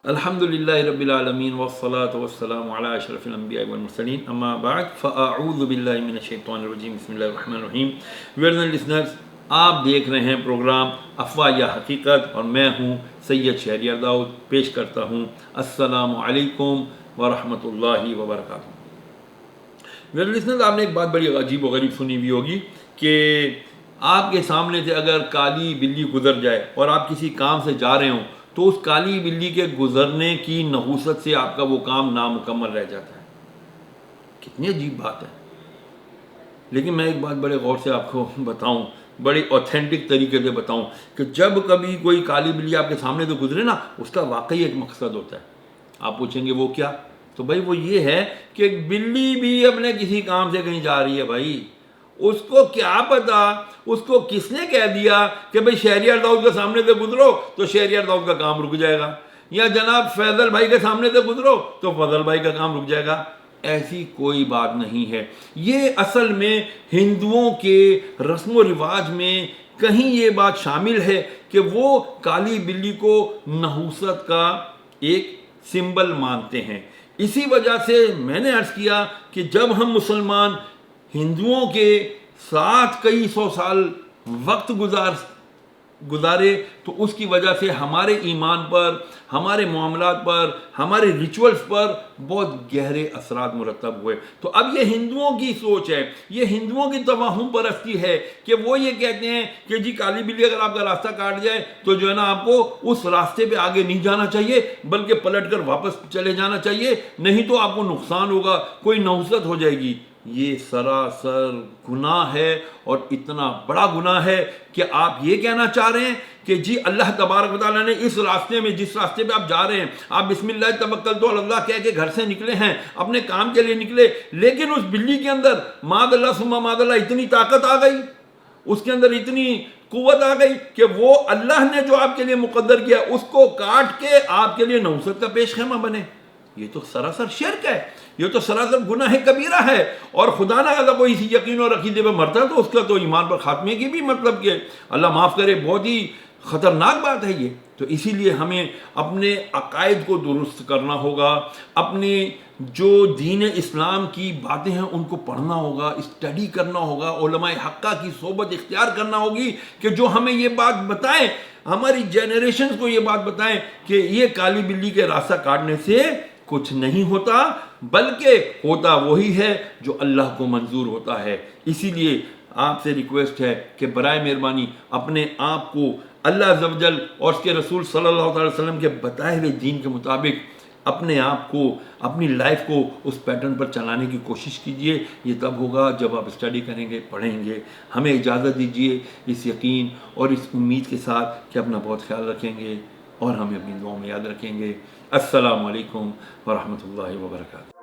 الحمدللہ رب العالمین والصلاة والسلام علی اشرف الانبیاء والمرسلین اما بعد فاعوذ باللہ من الشیطان الرجیم بسم اللہ الرحمن الرحیم. ویئرز اینڈ لسنرز، آپ دیکھ رہے ہیں پروگرام افواہ یا حقیقت اور میں ہوں سید شہریار داؤد. پیش کرتا ہوں السلام علیکم ورحمۃ اللہ وبرکاتہ. ویئرز لسنرز، آپ نے ایک بات بڑی عجیب و غریب سنی ہوئی ہوگی کہ آپ کے سامنے سے اگر کالی بلی گزر جائے اور آپ کسی کام سے جا رہے ہوں تو اس کالی بلی کے گزرنے کی نحوست سے آپ کا وہ کام نامکمل رہ جاتا ہے. کتنی عجیب بات ہے. لیکن میں ایک بات بڑے غور سے آپ کو بتاؤں، بڑی اوتھینٹک طریقے سے بتاؤں کہ جب کبھی کوئی کالی بلی آپ کے سامنے سے گزرے نا، اس کا واقعی ایک مقصد ہوتا ہے. آپ پوچھیں گے وہ کیا؟ تو بھائی وہ یہ ہے کہ بلی بھی اپنے کسی کام سے کہیں جا رہی ہے. بھائی اس کو کیا پتا، اس کو کس نے کہہ دیا کہ بھئی شہریار داؤد کے سامنے سے گزرو تو شہریار داؤد کا کام رک جائے گا، یا جناب فیضل بھائی کے سامنے سے گزرو تو فضل بھائی کا کام رک جائے گا؟ ایسی کوئی بات نہیں ہے. یہ اصل میں ہندوؤں کے رسم و رواج میں کہیں یہ بات شامل ہے کہ وہ کالی بلی کو نحوست کا ایک سمبل مانتے ہیں. اسی وجہ سے میں نے عرض کیا کہ جب ہم مسلمان ہندوؤں کے ساتھ کئی سو سال وقت گزارے تو اس کی وجہ سے ہمارے ایمان پر، ہمارے معاملات پر، ہمارے ریچولز پر بہت گہرے اثرات مرتب ہوئے. تو اب یہ ہندوؤں کی سوچ ہے، یہ ہندوؤں کی توہم پرستی ہے کہ وہ یہ کہتے ہیں کہ جی کالی بلی اگر آپ کا راستہ کاٹ جائے تو جو ہے نا آپ کو اس راستے پہ آگے نہیں جانا چاہیے بلکہ پلٹ کر واپس چلے جانا چاہیے، نہیں تو آپ کو نقصان ہوگا، کوئی نحوست ہو جائے گی. یہ سراسر گناہ ہے، اور اتنا بڑا گناہ ہے کہ آپ یہ کہنا چاہ رہے ہیں کہ جی اللہ تبارک و تعالیٰ نے اس راستے میں، جس راستے پہ آپ جا رہے ہیں، آپ بسم اللہ توکلت علی اللہ کہہ کے گھر سے نکلے ہیں، اپنے کام کے لیے نکلے، لیکن اس بلی کے اندر معاذ اللہ ثم معاذ اللہ اتنی طاقت آ گئی، اس کے اندر اتنی قوت آ گئی کہ وہ اللہ نے جو آپ کے لیے مقدر کیا اس کو کاٹ کے آپ کے لیے نحوست کا پیش خیمہ بنے. یہ تو سراسر شرک ہے، یہ تو سراسر گناہ کبیرہ ہے. اور خدا نہ اگر کوئی اسی یقین اور عقیدے پہ مرتا ہے تو اس کا تو ایمان پر خاتمے کی بھی مطلب کہ اللہ معاف کرے بہت ہی خطرناک بات ہے یہ. تو اسی لیے ہمیں اپنے عقائد کو درست کرنا ہوگا، اپنے جو دین اسلام کی باتیں ہیں ان کو پڑھنا ہوگا، اسٹڈی کرنا ہوگا، علماء حقہ کی صحبت اختیار کرنا ہوگی کہ جو ہمیں یہ بات بتائیں، ہماری جنریشنز کو یہ بات بتائیں کہ یہ کالی بلی کے راستہ کاٹنے سے کچھ نہیں ہوتا، بلکہ ہوتا وہی ہے جو اللہ کو منظور ہوتا ہے. اسی لیے آپ سے ریکویسٹ ہے کہ برائے مہربانی اپنے آپ کو اللہ عز و جل اور اس کے رسول صلی اللہ علیہ وسلم کے بتائے ہوئے دین کے مطابق اپنے آپ کو، اپنی لائف کو اس پیٹرن پر چلانے کی کوشش کیجئے. یہ تب ہوگا جب آپ اسٹڈی کریں گے، پڑھیں گے. ہمیں اجازت دیجئے اس یقین اور اس امید کے ساتھ کہ اپنا بہت خیال رکھیں گے اور ہمیں اپنی دعاؤں میں یاد رکھیں گے. السلام علیکم ورحمۃ اللہ وبرکاتہ.